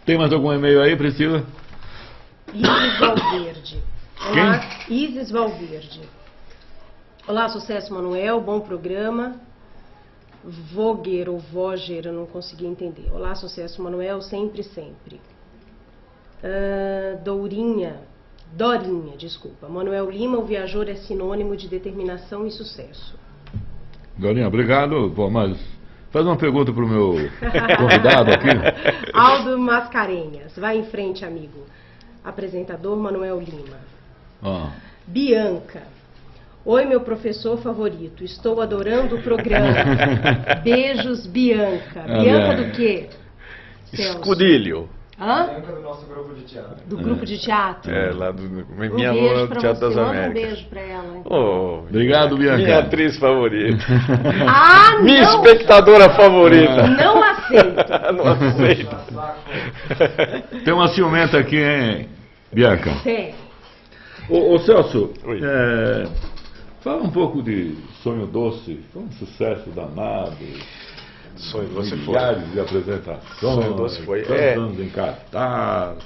Tem mais algum e-mail aí, Priscila? Isis Valverde. Olá, Isis Valverde. Olá, Sucesso Manuel, bom programa. Voger ou Voger, eu não consegui entender. Olá, Sucesso Manuel, sempre, sempre. Dorinha, desculpa. Manuel Lima, o viajor é sinônimo de determinação e sucesso. Dorinha, obrigado. Bom, mas faz uma pergunta para o meu convidado aqui. Aldo Mascarenhas, vai em frente, amigo. Apresentador Manuel Lima. Bianca. Oi, meu professor favorito. Estou adorando o programa. Beijos, Bianca. Bianca do quê? Escudilho. Hã? Bianca do nosso grupo de teatro. Do grupo de teatro? Lá do minha beijo aluna do pra Teatro você. das Manda Américas. um beijo pra ela. Oh, Obrigado, Bianca. minha atriz favorita. Ah, Minha não! espectadora favorita. Não aceito. Não aceito. Tem uma ciumenta aqui, hein, Bianca? Tem. Ô Celso, Oi. fala um pouco de Sonho Doce. Foi um sucesso danado. Sonho Doce foi. Milhares de apresentações. Sonho Doce foi. Tantos anos em cartaz.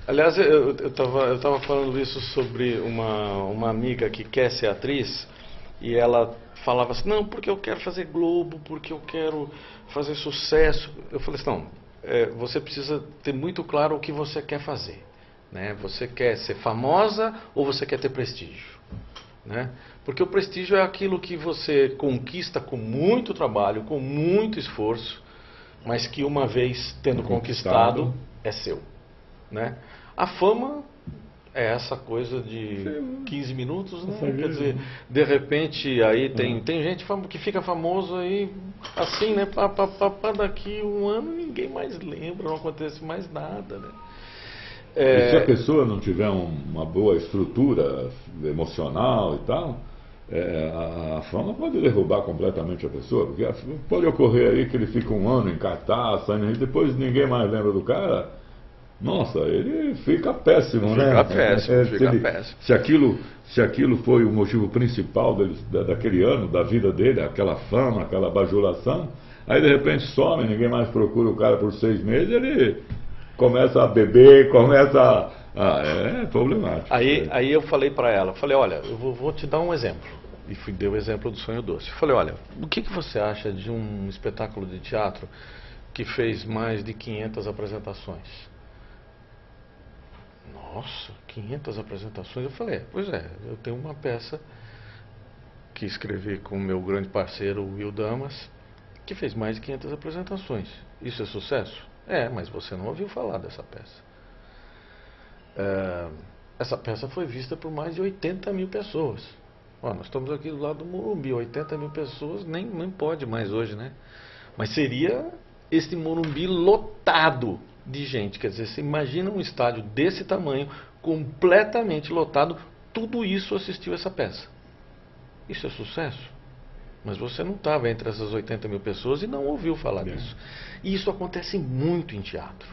Aliás, eu tava falando isso sobre uma amiga que quer ser atriz e ela falava assim, não, porque eu quero fazer Globo, porque eu quero fazer sucesso. Eu falei assim, não, você precisa ter muito claro o que você quer fazer. Né? Você quer ser famosa ou você quer ter prestígio? Né? Porque o prestígio é aquilo que você conquista com muito trabalho, com muito esforço, mas que uma vez tendo conquistado é seu. Né? A fama é essa coisa de 15 minutos, né? Quer dizer, de repente aí tem gente que fica famoso aí assim, né? Daqui um ano ninguém mais lembra, não acontece mais nada, né? E se a pessoa não tiver uma boa estrutura emocional e tal, a fama pode derrubar completamente a pessoa, porque pode ocorrer aí que ele fica um ano em cartaz, saindo, e depois ninguém mais lembra do cara. Nossa, ele fica péssimo, né? Fica péssimo, fica péssimo. Se aquilo foi o motivo principal daquele ano, da vida dele, aquela fama, aquela bajulação, aí de repente some, ninguém mais procura o cara por 6 meses, ele começa a beber, é problemático. Aí eu falei para ela, olha, eu vou te dar um exemplo. E dei o exemplo do Sonho Doce. Eu falei, olha, o que você acha de um espetáculo de teatro que fez mais de 500 apresentações? Nossa, 500 apresentações? Eu falei, pois é, eu tenho uma peça que escrevi com o meu grande parceiro Will Damas, que fez mais de 500 apresentações. Isso é sucesso? Mas você não ouviu falar dessa peça. Essa peça foi vista por mais de 80 mil pessoas. Nós estamos aqui do lado do Morumbi, 80 mil pessoas, nem pode mais hoje, né? Mas seria esse Morumbi lotado de gente. Quer dizer, você imagina um estádio desse tamanho, completamente lotado, tudo isso assistiu essa peça. Isso é sucesso? Mas você não estava entre essas 80 mil pessoas e não ouviu falar disso. E isso acontece muito em teatro.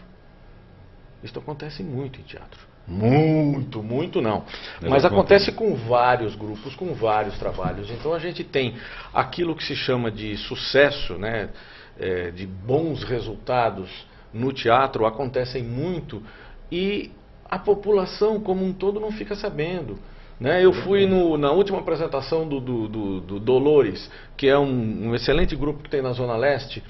Isso acontece muito em teatro. Muito não. Mas acontece com vários grupos, com vários trabalhos. Então a gente tem aquilo que se chama de sucesso, né, de bons resultados no teatro, acontecem muito e a população como um todo não fica sabendo. Né? Eu fui na última apresentação do Dolores, que é um excelente grupo que tem na Zona Leste.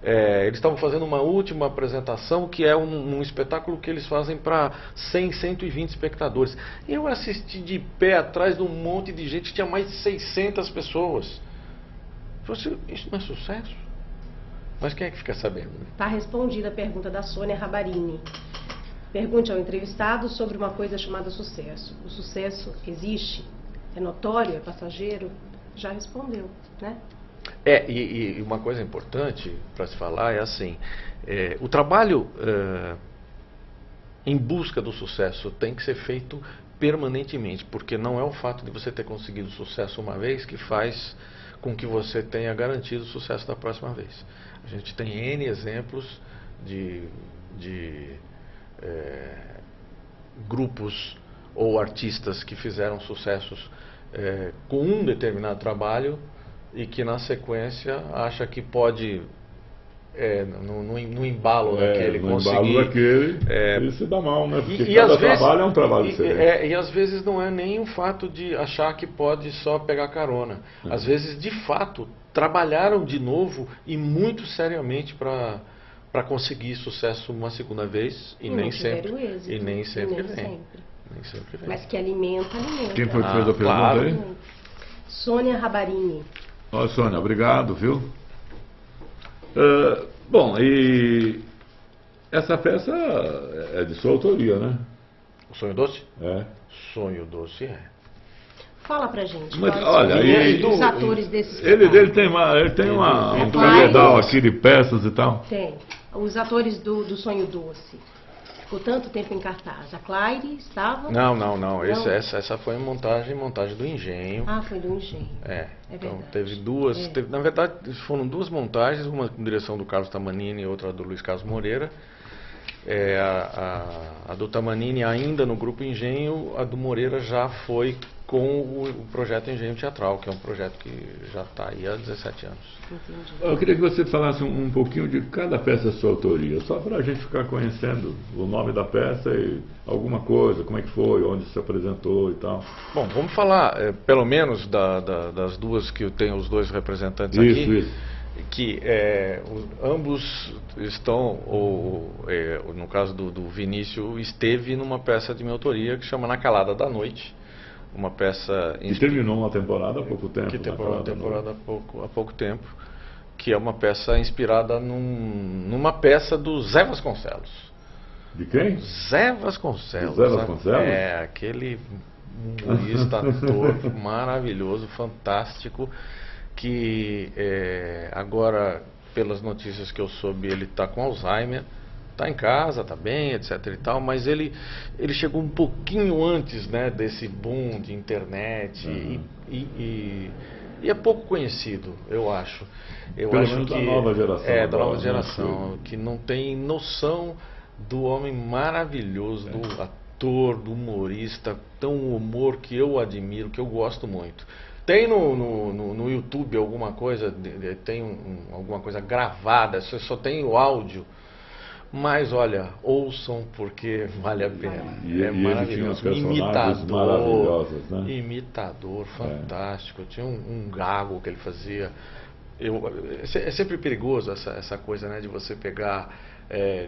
Eles estavam fazendo uma última apresentação, que é um espetáculo que eles fazem para 100, 120 espectadores. Eu assisti de pé atrás de um monte de gente, tinha mais de 600 pessoas. Isso não é sucesso? Mas quem é que fica sabendo? Está respondida a pergunta da Sônia Rabarini. Pergunte ao entrevistado sobre uma coisa chamada sucesso. O sucesso existe? É notório? É passageiro? Já respondeu, né? E uma coisa importante para se falar é assim, o trabalho em busca do sucesso tem que ser feito permanentemente, porque não é o fato de você ter conseguido sucesso uma vez que faz com que você tenha garantido o sucesso da próxima vez. A gente tem N exemplos de grupos ou artistas que fizeram sucessos com um determinado trabalho e que na sequência acha que pode no embalo daquele, no conseguir... embalo daquele, ele se dá mal, né? Porque às vezes, trabalho é um trabalho diferente. E às vezes não é nem o fato de achar que pode só pegar carona. Às vezes, de fato, trabalharam de novo e muito seriamente para conseguir sucesso uma segunda vez e nem sempre êxito, e nem sempre vem. Nem sempre vem. Mas que alimenta. Quem foi que fez a pergunta aí? Sônia Rabarini. Ó, Sônia, obrigado, viu? Bom, e essa peça é de sua autoria, né? O Sonho Doce? É. Sonho Doce é. Fala pra gente. Mas, olha, os atores desses ele tem um pedal aqui de peças e tal. Tem. Os atores do Sonho Doce. Ficou tanto tempo em cartaz. A Claire estava? Não. Essa foi a montagem do Engenho. Ah, foi do Engenho. Então teve duas. Na verdade, foram duas montagens, uma com direção do Carlos Tamanini e outra do Luiz Carlos Moreira. A do Tamanini ainda no Grupo Engenho, a do Moreira já foi com o projeto Engenho Teatral, que é um projeto que já está aí há 17 anos. Entendi. Eu queria que você falasse um pouquinho de cada peça sua autoria, só para a gente ficar conhecendo o nome da peça e alguma coisa, como é que foi, onde se apresentou e tal. Bom, vamos falar pelo menos das duas que eu tenho, os dois representantes aqui. Isso. Que ambos estão, no caso do Vinícius, esteve numa peça de minha autoria que chama Na Calada da Noite. Uma peça... Que terminou uma temporada há pouco tempo. Que terminou uma temporada há pouco tempo. Que é uma peça inspirada numa peça do Zé Vasconcelos. De quem? Zé Vasconcelos. Zé Vasconcelos? Aquele humorista, ator maravilhoso, fantástico, que agora, pelas notícias que eu soube, ele está com Alzheimer. Está em casa, está bem, etc e tal, mas ele chegou um pouquinho antes, né, desse boom de internet e é pouco conhecido, eu acho. Pelo menos da nova geração. Da nova geração, que não tem noção do homem maravilhoso, do ator, do humorista, tão humor que eu admiro, que eu gosto muito. Tem no YouTube alguma coisa, tem alguma coisa gravada, você só tem o áudio. Mas olha, ouçam porque vale a pena. É maravilhoso. Imitador, fantástico. Tinha um gago que ele fazia. É sempre perigoso essa coisa, né, de você pegar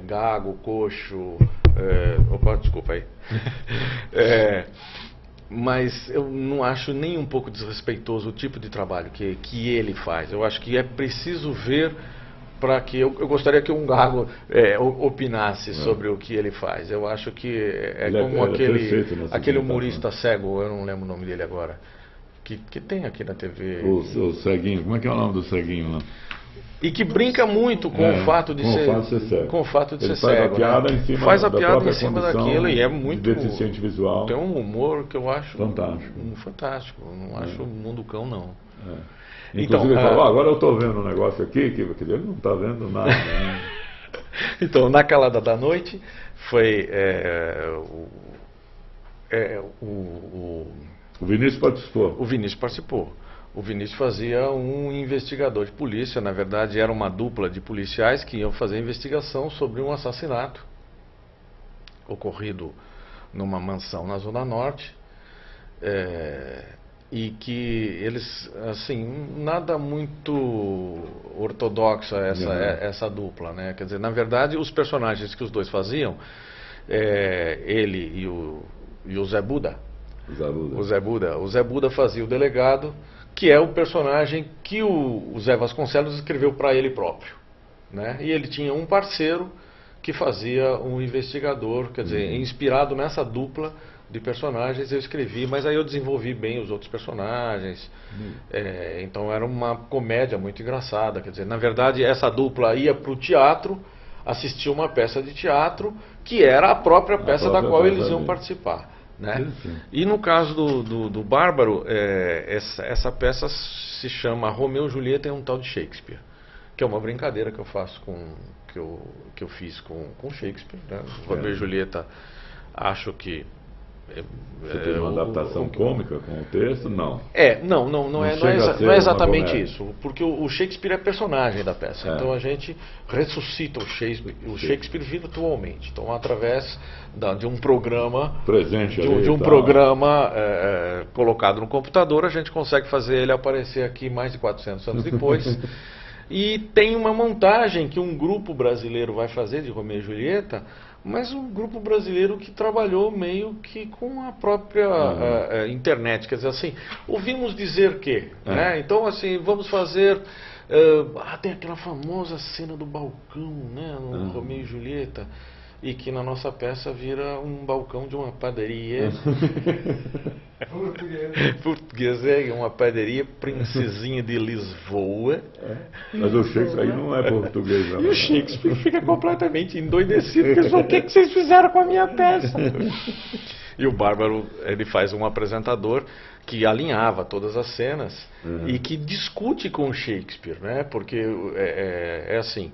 gago, coxo. Opa, desculpa aí. Mas eu não acho nem um pouco desrespeitoso o tipo de trabalho que ele faz. Eu acho que é preciso ver para que eu gostaria que um gago opinasse sobre o que ele faz. Eu acho que como aquele humorista cego, eu não lembro o nome dele agora, que tem aqui na TV. O ceguinho, como é que é o nome do ceguinho lá? E que brinca muito com o fato de ser cego. Com o fato de ser cego. Faz a piada em cima daquilo e é muito deficiente visual. Tem um humor que eu acho fantástico. Eu não acho mundo cão, não. Inclusive ele falou, agora eu estou vendo um negócio aqui, que ele não está vendo nada. Né? Então, Na Calada da Noite foi o Vinícius participou. O Vinícius participou. O Vinícius fazia um investigador de polícia, na verdade era uma dupla de policiais que iam fazer investigação sobre um assassinato ocorrido numa mansão na Zona Norte. E que eles, assim, nada muito ortodoxo essa dupla, né? Quer dizer, na verdade, os personagens que os dois faziam, ele e o Zé Buda. O Zé Buda fazia o delegado, que é o personagem que o Zé Vasconcelos escreveu para ele próprio, né? E ele tinha um parceiro que fazia um investigador, quer dizer, inspirado nessa dupla de personagens eu escrevi, mas aí eu desenvolvi bem os outros personagens. Então era uma comédia muito engraçada, quer dizer, na verdade essa dupla ia para o teatro, assistia uma peça de teatro que era a própria peça da qual eles iam participar, né? E no caso do Bárbaro, essa peça se chama Romeu e Julieta e um tal de Shakespeare, que é uma brincadeira que eu faço que eu fiz com Shakespeare, né? Romeu e Julieta, acho que Você fez uma adaptação cômica com o texto? Não. Não é exatamente isso. Porque o Shakespeare é personagem da peça. Então a gente ressuscita o Shakespeare virtualmente. Então, através de um programa, programa colocado no computador, a gente consegue fazer ele aparecer aqui mais de 400 anos depois. E tem uma montagem que um grupo brasileiro vai fazer de Romeu e Julieta, mas um grupo brasileiro que trabalhou meio que com a própria internet. Quer dizer assim, ouvimos dizer que, né? Então assim, vamos fazer... tem aquela famosa cena do balcão, né, no Romeu e Julieta, e que na nossa peça vira um balcão de uma padaria. Português uma padaria, Princesinha de Lisboa. Mas o Shakespeare aí não é português, não. E o Shakespeare fica completamente endoidecido, porque o que vocês fizeram com a minha peça? E o Bárbaro, ele faz um apresentador que alinhava todas as cenas e que discute com o Shakespeare, né? Porque assim...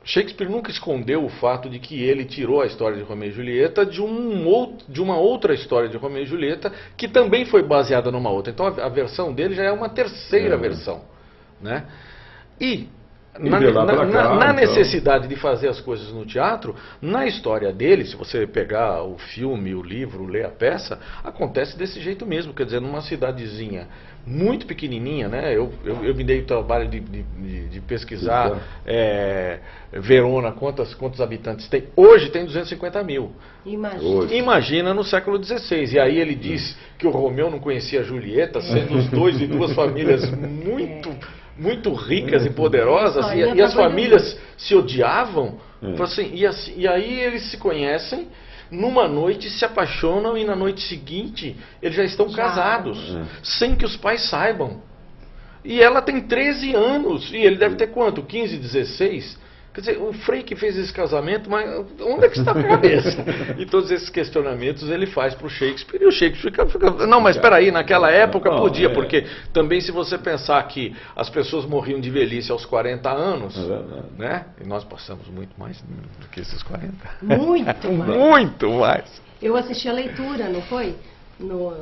Shakespeare nunca escondeu o fato de que ele tirou a história de Romeu e Julieta de uma outra história de Romeu e Julieta, que também foi baseada numa outra. Então a versão dele já é uma terceira versão, né? E na necessidade de fazer as coisas no teatro, na história dele, se você pegar o filme, o livro, ler a peça, acontece desse jeito mesmo. Quer dizer, numa cidadezinha muito pequenininha, né? Eu me dei o trabalho de pesquisar Verona, quantos habitantes tem. Hoje tem 250 mil. Imagina no século XVI. E aí ele diz que o Romeu não conhecia a Julieta, sendo os dois de duas famílias muito ricas e poderosas, e as famílias se odiavam. Assim, e aí eles se conhecem, numa noite se apaixonam, e na noite seguinte eles já estão casados, sem que os pais saibam. E ela tem 13 anos, e ele deve ter quanto? 15, 16? Quer dizer, o Frei que fez esse casamento, mas onde é que está a cabeça? E todos esses questionamentos ele faz para o Shakespeare, e o Shakespeare fica... Não, mas espera aí, naquela época podia, porque também se você pensar que as pessoas morriam de velhice aos 40 anos, né? E nós passamos muito mais do que esses 40. Muito mais. Eu assisti a leitura, não foi? No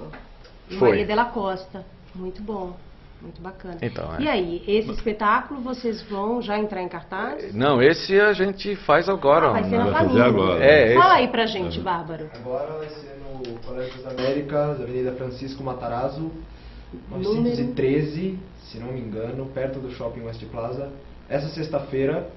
Maria de la Costa. Muito bom. Muito bacana. Então, E aí, esse espetáculo vocês vão já entrar em cartaz? Não, esse a gente faz agora. Vai ser na família. Fala aí pra gente, Bárbaro. Agora vai ser no Colégio das Américas, Avenida Francisco Matarazzo, 913, se não me engano, perto do Shopping West Plaza. Essa sexta-feira,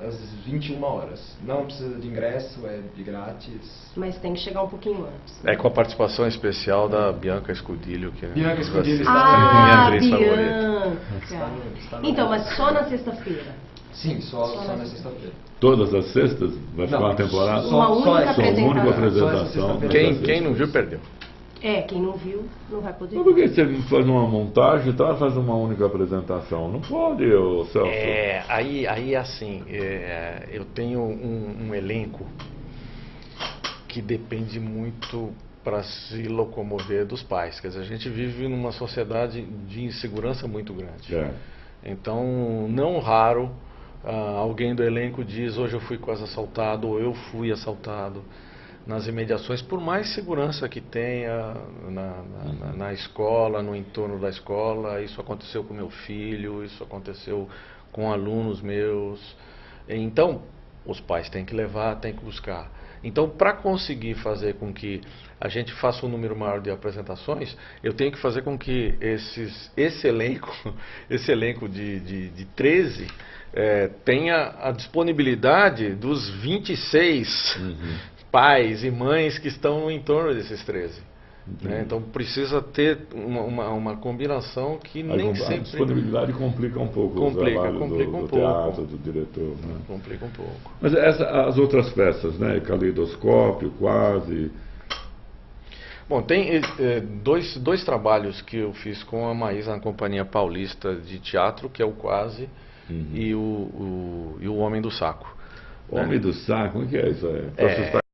às 21 horas. Não precisa de ingresso, é de grátis. Mas tem que chegar um pouquinho antes. É com a participação especial da Bianca Escudilho. Bianca Escudilho está minha atriz favorita. Então, mas só na sexta-feira? Sim, só na sexta-feira. Todas as sextas? Vai ficar uma temporada? Uma única apresentação. Quem não viu, perdeu. Quem não viu, não vai poder. Mas por que você faz uma montagem e tal, faz uma única apresentação? Não pode, Celso? Aí assim, eu tenho um elenco que depende muito para se locomover dos pais. Quer dizer, a gente vive numa sociedade de insegurança muito grande. Então, não raro, alguém do elenco diz: hoje eu fui quase assaltado, ou eu fui assaltado. Nas imediações, por mais segurança que tenha na escola, no entorno da escola. Isso aconteceu com meu filho, isso aconteceu com alunos meus. Então, os pais têm que levar, têm que buscar. Então, para conseguir fazer com que a gente faça um número maior de apresentações, eu tenho que fazer com que esse elenco de 13 tenha a disponibilidade dos 26 pais e mães que estão no entorno desses 13. Né? Então precisa ter uma combinação que nem sempre... A disponibilidade complica um pouco o trabalho do teatro, do diretor. Né? Complica um pouco. Mas as outras peças, né? Caleidoscópio, Quase... Bom, tem dois trabalhos que eu fiz com a Maísa na Companhia Paulista de Teatro, que é o Quase e o Homem do Saco. Homem do Saco? O que é isso aí?